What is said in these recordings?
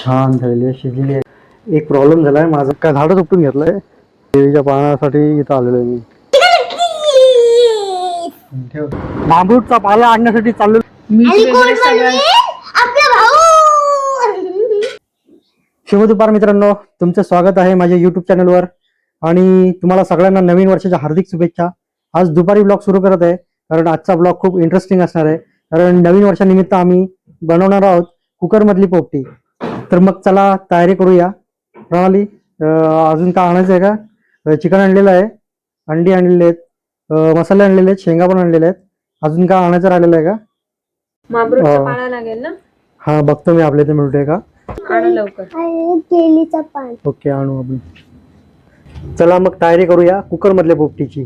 छान झालेली आहे, शिजलेली आहे. एक प्रॉब्लेम झालाय, माझं काय झाडच उपटून घेतलंय. केळीच्या पानासाठी इथं आलेलो आहे मी. बांबूचा पाला आणण्यासाठी चाललो. शुभ दुपार मित्रांनो, तुमचं स्वागत आहे माझ्या युट्यूब चॅनलवर आणि तुम्हाला सगळ्यांना नवीन वर्षाच्या हार्दिक शुभेच्छा. आज दुपारी ब्लॉग सुरू करत आहे कारण आजचा ब्लॉग खूप इंटरेस्टिंग असणार आहे. कारण नवीन वर्षानिमित्त आम्ही बनवणार आहोत कुकर मधली पोपटी. तर मग चला तयारी करूया. प्रणाली, अजून काय आणायचं आहे का? चिकन आणलेलं आहे, अंडी आणलेले आहेत, मसाले आणलेले आहेत, शेंगा पण आणलेले आहेत. अजून काय आणायचं राहिलेलं आहे का? मांबरूचा पाला लागेल ना? हा, बघतो मी आपल्या इथे मिळतोय का. आणा लवकर. केळीचा पान. ओके, आणू आपण. चला मग तयारी करूया कुकर मधल्या पोपटीची.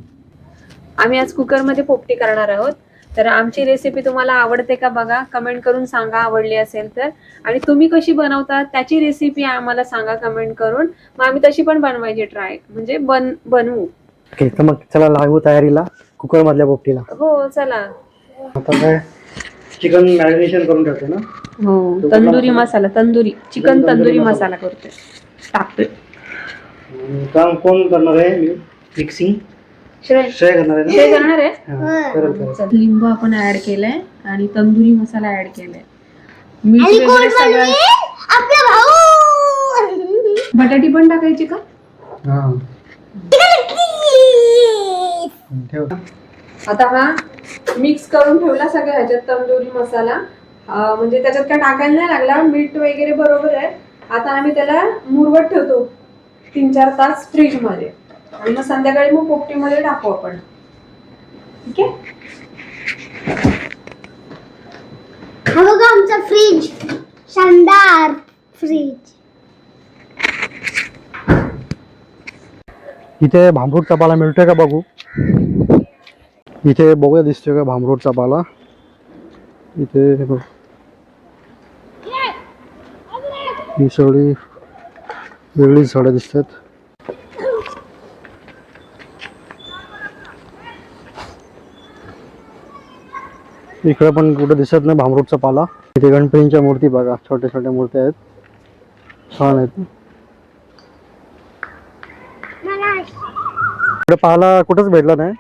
आम्ही आज कुकर मध्ये पोपटी करणार आहोत. तर आमची रेसिपी तुम्हाला आवडते का बघा, कमेंट करून सांगा आवडली असेल तर. आणि तुम्ही कशी बनवता त्याची रेसिपी आम्हाला सांगा कमेंट करून, मग आम्ही तशी पण बनवायची ट्राय म्हणजे बनवू. ओके, तर मग चला लागू तयारीला कुकर मधल्या पोपटीला. हो चला. आता काय चिकन मॅरिनेशन करून ठेवते ना. हो, तंदुरी मसाला, चिकन तंदुरी मसाला करतोय, टाकतोय. काम कोण करणार आहे? मिक्सिंग श्रेय करणार आहे ना? ते करणार आहे. करेल. लिंबू आपण ऍड केलंय आणि तंदुरी मसाला ऍड केलाय. मीठ वगैरे सगळं. बटाटी पण टाकायची का? हा, ठेव. आता हा मिक्स करून ठेवला सगळं ह्याच्यात तंदुरी मसाला. म्हणजे त्याच्यात काय टाकायला नाही लागला, मीठ वगैरे बरोबर आहे. आता आम्ही त्याला मुरवत ठेवतो 3-4 तास फ्रीज मध्ये आणि मग संध्याकाळी मग पोपटीमध्ये टाकू आपण. ठीक आहे. हा बघा आमचा फ्रीज, शानदार फ्रीज. इथे भांबरूटचा पाला मिळतोय का बघू. इथे बघूया, दिसतोय का भांबरूटचा पाला. इथे हे बघ, ही सगळी वेगळीच झाडं दिसतात. इकडे पण कुठं दिसत नाही भांबरूटचा पाला. इथे गणपतींच्या मूर्ती बघा, छोट्या छोट्या मूर्त्या आहेत, छान आहेत. इकडे पाला कुठंच भेटला नाही.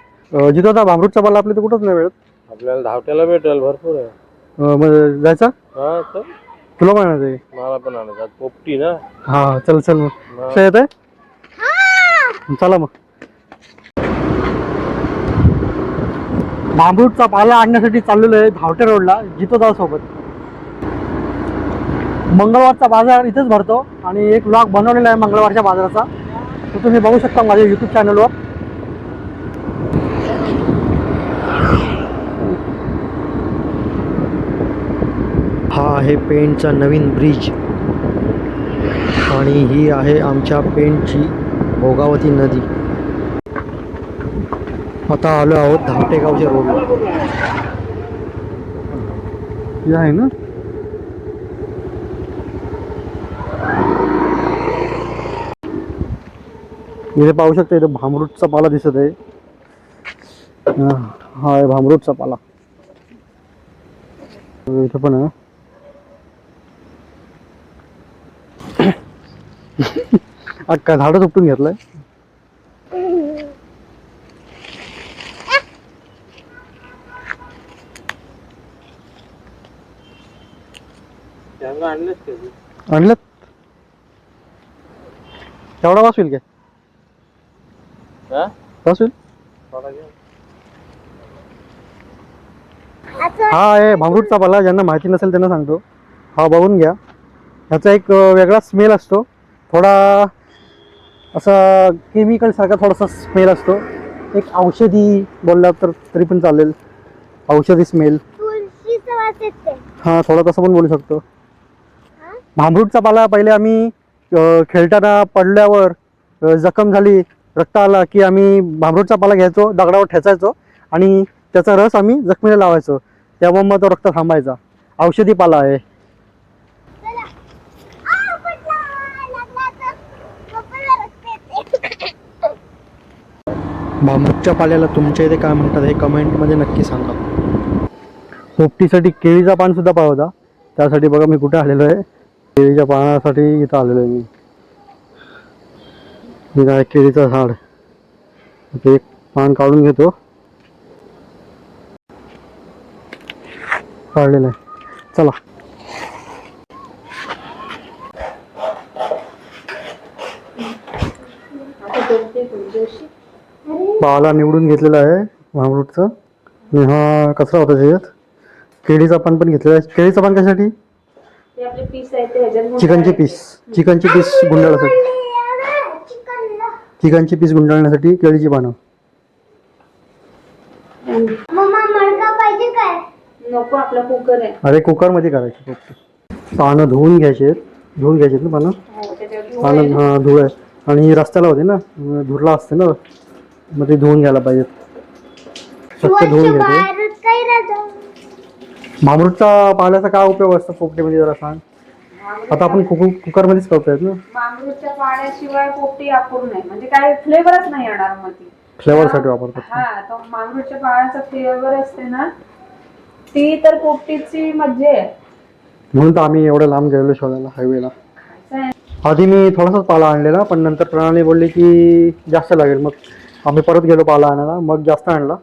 जिथं होता भांबरूटचा पाला आपल्या कुठंच नाही मिळत. आपल्याला धावट्याला भेटेल, भरपूर आहे. मग जायचा. हा, तर तुला काय आणायचंय? मला पण आणायचं पोपटी ना. हा, चल चल मग. येत आहे, चला मग. भांबरूटचा पाला आणण्यासाठी चाललेलो आहे धावटे रोडला जितोदा सोबत. मंगळवारचा बाजार इथेच भरतो आणि एक व्लॉग बनवलेला आहे मंगळवारच्या बाजाराचा, तो तुम्ही बघू शकता माझ्या युट्यूब चॅनलवर. हा आहे पेणचा नवीन ब्रिज आणि ही आहे आमच्या पेणची भोगावती नदी. आता आलो आहोत धावटेगावच्या रोडला. हे आहे ना. इथे पाहू शकता, इथे भांबरूटचा पाला दिसत आहे. हा आहे भांबरूटचा पाला. इथं पण आहे. अक्का झाडच उपटून घेतलंय. आणलं तेवढा वास होईल काय? वास होईल. हा आहे भांबरूटचा पाला. ज्यांना माहिती नसेल त्यांना सांगतो, हा बघून घ्या. ह्याचा एक वेगळा स्मेल असतो, थोडा असा केमिकल सारखा थोडासा स्मेल असतो. एक औषधी बोलला तर तरी पण चालेल, औषधी स्मेल. हा, थोडा तसं पण बोलू शकतो. भांबरूटचा पाला पहिले आम्ही खेळताना पडल्यावर जखम झाली, रक्त आला की आम्ही भांबरूटचा पाला घ्यायचो, दगडावर ठेचायचो आणि त्याचा रस आम्ही जखमीला लावायचो, तेव्हा मग तो रक्त थांबायचा. औषधी पाला आहे. भांबरूटच्या पाल्याला तुमच्या इथे काय म्हणतात हे कमेंटमध्ये नक्की सांगा. पोपटीसाठी केळीचा पान सुद्धा पाहिजे होता, त्यासाठी बघा मी कुठे आलेलो आहे. केळीच्या पानासाठी इथं आलेलो आहे मी. इथं आहे केळीचं झाड. इथे एक पान काढून घेतो. काढलेलं आहे. चला. पाला निवडून घेतलेला आहे महामृतचा. आणि हा कचरा होता त्याच्यात. केळीचा पान पण घेतलेला आहे. केळीचं पान कशासाठी? ते आपले पीस आहेत ते ह्याच्यात चिकनचे पीस. चिकनचे पीस गुंडाळण्यासाठी. चिकनचे पीस गुंडाळण्यासाठी केळीची पानं. मम्मा मडका पाहिजे काय? नको, आपला कुकर आहे. अरे कुकर मध्ये करायचे फक्त. पानं धुवून घ्यायचे. धुवून घ्यायचे ना पानं. हो, त्याच्यावर पानं हा धुळ आहे. आणि रस्त्याला होते ना, धुरला असते ना, मग ते धुवून घ्यायला पाहिजे. स्वच्छ धुवून घ्यायचे. बाहेरच काय राहतं? मामरूटचा पाल्याचा काय उपयोग असतो पोपटीमध्ये जरा सांग. आता आपण कुकरमध्येच करतोय ना. मामरूटच्या पाण्याशिवाय पोपटी अपूर्ण आहे. म्हणजे काय फ्लेवरच नाही येणार मग ती. फ्लेवरसाठी वापरतात. हा, तो मामरूटच्या पाण्याचा फ्लेवर असते ना, ती तर पोपटीची मज्जा आहे. म्हणून तर आम्ही एवढं लांब गेलो शोधायला हायवेला. असं आहे. आधी मी थोडासाच पाला आणलेला, पण नंतर प्रणाली बोलली की जास्त लागेल. मग आम्ही परत गेलो पाला आणायला, मग जास्त आणला.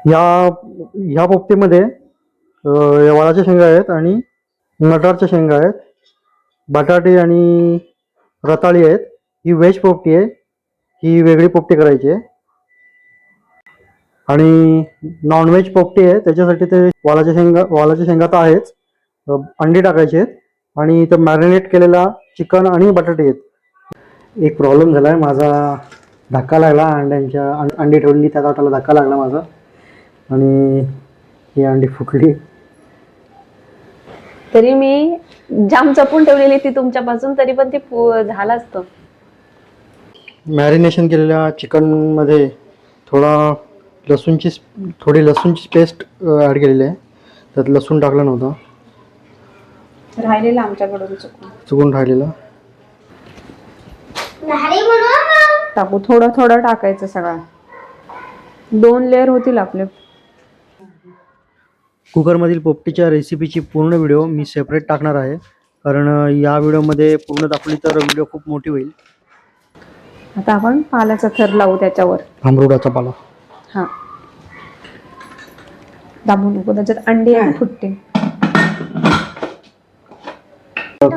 ह्या पोपटीमध्ये वालाच्या शेंगा आहेत आणि मटारच्या शेंगा आहेत, बटाटे आणि रताळी आहेत. ही व्हेज पोपटी आहे. ही वेगळी पोपटी करायची आहे. आणि नॉनव्हेज पोपटी आहे, त्याच्यासाठी ते वालाच्या शेंगा तर आहेच, अंडी टाकायचे आहेत आणि इथं मॅरिनेट केलेला चिकन आणि बटाटे आहेत. एक प्रॉब्लेम झाला आहे माझा. धक्का लागला अंडी ठेवली त्या ताटाला धक्का लागला माझा आणि ही अंडी फुटली. तरी मी जाम जपून ठेवलेली ती तुमच्यापासून, तरी पण ते झालं असतं. मॅरिनेशन केलेल्या चिकनमध्ये थोडी लसूणची पेस्ट ॲड केलेली आहे. त्यात लसूण टाकलं नव्हतं, राहिलेलं आमच्याकडून चुकून राहिलेलं. नारी म्हणून टाकू, थोडं थोडं टाकायचं. सगळं 2 लेअर होतील आपले. कुकरमधील पोपटीच्या रेसिपीची पूर्ण व्हिडिओ मी सेपरेट टाकणार आहे, कारण या व्हिडिओमध्ये पूर्ण दाखवली तर व्हिडिओ खूप मोठी होईल. आता आपण पाल्याचा थर लावू त्याच्यावर. आमरूडाचा पाला. हा, दाबू नको, त्याच्यात अंडी आणि फुटते.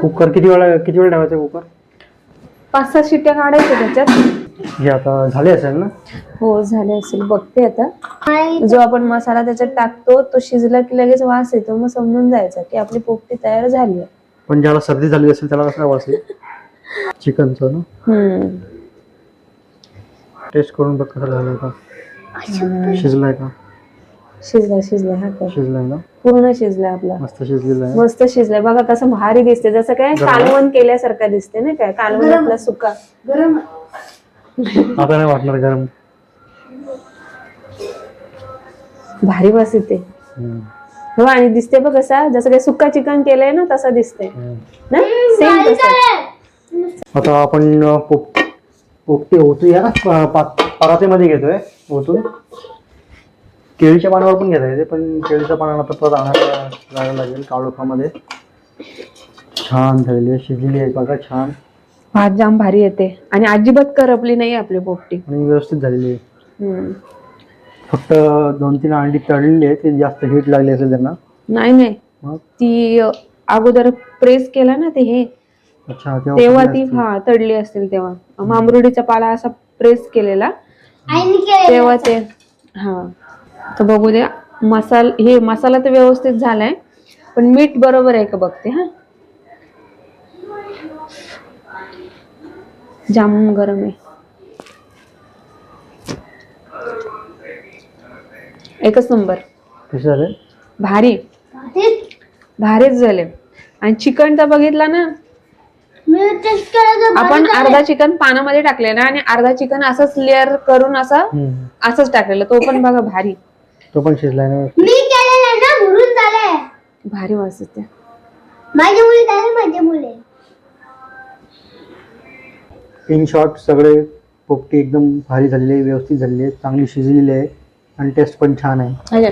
कुकर किती वेळ ठेवायचं? कुकर 5-6 शिट्ट्या काढायच्या त्याच्यात. हे आता झाले असेल ना? हो, झाले असेल. बघते आता. जो आपण मसाला त्याच्यात टाकतो तो शिजला की लगेच वास येतो, मग समजून जायचं की आपली पोपटी तयार झाली आहे. पण ज्याला सर्दी झाली असेल त्याला कसं वास येईल? चिकनचं ना. टेस्ट करून बघ कसं झालं का. शिजलाय का? शिजलाय. हा काय शिजलाय ना? पूर्ण शिजलाय आपला. मस्त शिजलेला आहे. मस्त शिजलाय बघा. कसं भारी दिसते, जसं काय कालवण केल्यासारखं दिसते ना. काय कालवण आपला सुका. गरम आता नाही वाटणार गरम. भारी वास येते. हो, आणि दिसते बघ कसा, जसं काय सुक्का चिकन केलंय ना तसं दिसते ना. सेम तसं. आता आपण पोपटी ओतू या परातीमध्ये घेतोय ओतून. केळीच्या पानावर पण घेता येते, पण केळीच्या पानाला परत आणायला जायला लागेल काळोखामध्ये. छान झालेली आहे, शिजली आहे बघा छान. भात जाम भारी येते आणि अजिबात करपली नाही आपली पोपटी. आणि व्यवस्थित झालेली आहे. फक्त 2-3 अंडी तळलेली आहे, ते जास्त हीट लागली असेल त्यांना. नाही, मग ती अगोदर प्रेस केला ना ते हे, अच्छा तेव्हा ती तळली असतील. तेव्हा मामरुडीचा पाला असा प्रेस केलेला तेव्हा ते. हा, तर बघू द्या. मसाला तर व्यवस्थित झालाय, पण मीठ बरोबर आहे का बघते. हा, जाम गरम आहे. एकच नंबर. कसे झाले? भारीच झाले. आणि चिकन तर बघितला ना, आपण अर्धा चिकन पानामध्ये टाकलेला आणि अर्धा चिकन असंच लेअर करून असंच टाकलेलं. तो पण बघा भारी. तो पण शिजलाय ना? मी केलेलं ना, भरून झालंय. भारी वास येते. माझ्या मुले. इन शॉर्ट सगळे पोपटी एकदम भारी झालेली आहे, व्यवस्थित झालेली आहे, चांगली शिजलेली आहे आणि टेस्ट पण छान आहे.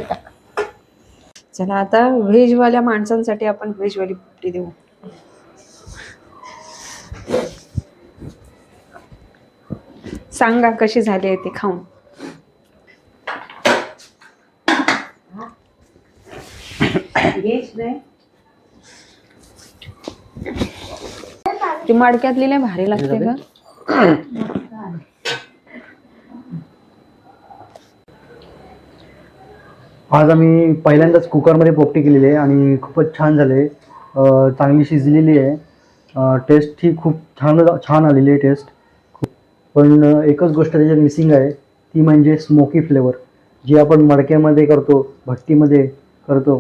चला आता व्हेजवाल्या माणसांसाठी आपण व्हेजवाली पोपटी देऊ. सांगा कशी झाली आहे ते खाऊन. ती मडक्यातली लय भारी लागते का. आज आम्ही पहिल्यांदाच कुकरमध्ये पोपटी केलेली आहे आणि खूपच छान झाले. चांगली शिजलेली आहे. टेस्ट ही खूप छान आलेली आहे टेस्ट. पण एकच गोष्ट त्याच्यात मिसिंग आहे, ती म्हणजे स्मोकी फ्लेवर. जी आपण मडक्यामध्ये करतो, भट्टीमध्ये करतो,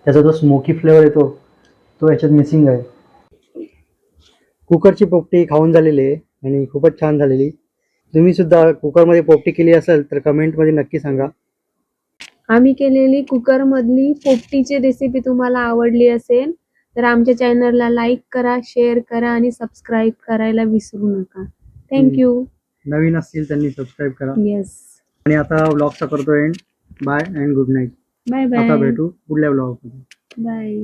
त्याचा जो स्मोकी फ्लेवर येतो तो याच्यात मिसिंग आहे. कुकरची पोपटी खाऊन झालेली आहे आणि खूपच छान झालेली. तुम्ही सुद्धा कुकरमध्ये पोपटी केली असेल तर कमेंटमध्ये नक्की सांगा. आम्ही केलेली कुकर मधली पोपटीची रेसिपी तुम्हाला आवडली असेल तर आमच्या चॅनलला लाईक करा, शेअर करा आणि सबस्क्राईब करायला विसरू नका. थँक्यू. नवीन असतील त्यांनी सबस्क्राईब करा. येस. आणि आता व्लॉगचा करतो end. Bye and good night. Bye आता बाय. भेटू पुढल्या व्लॉगमध्ये. बाय.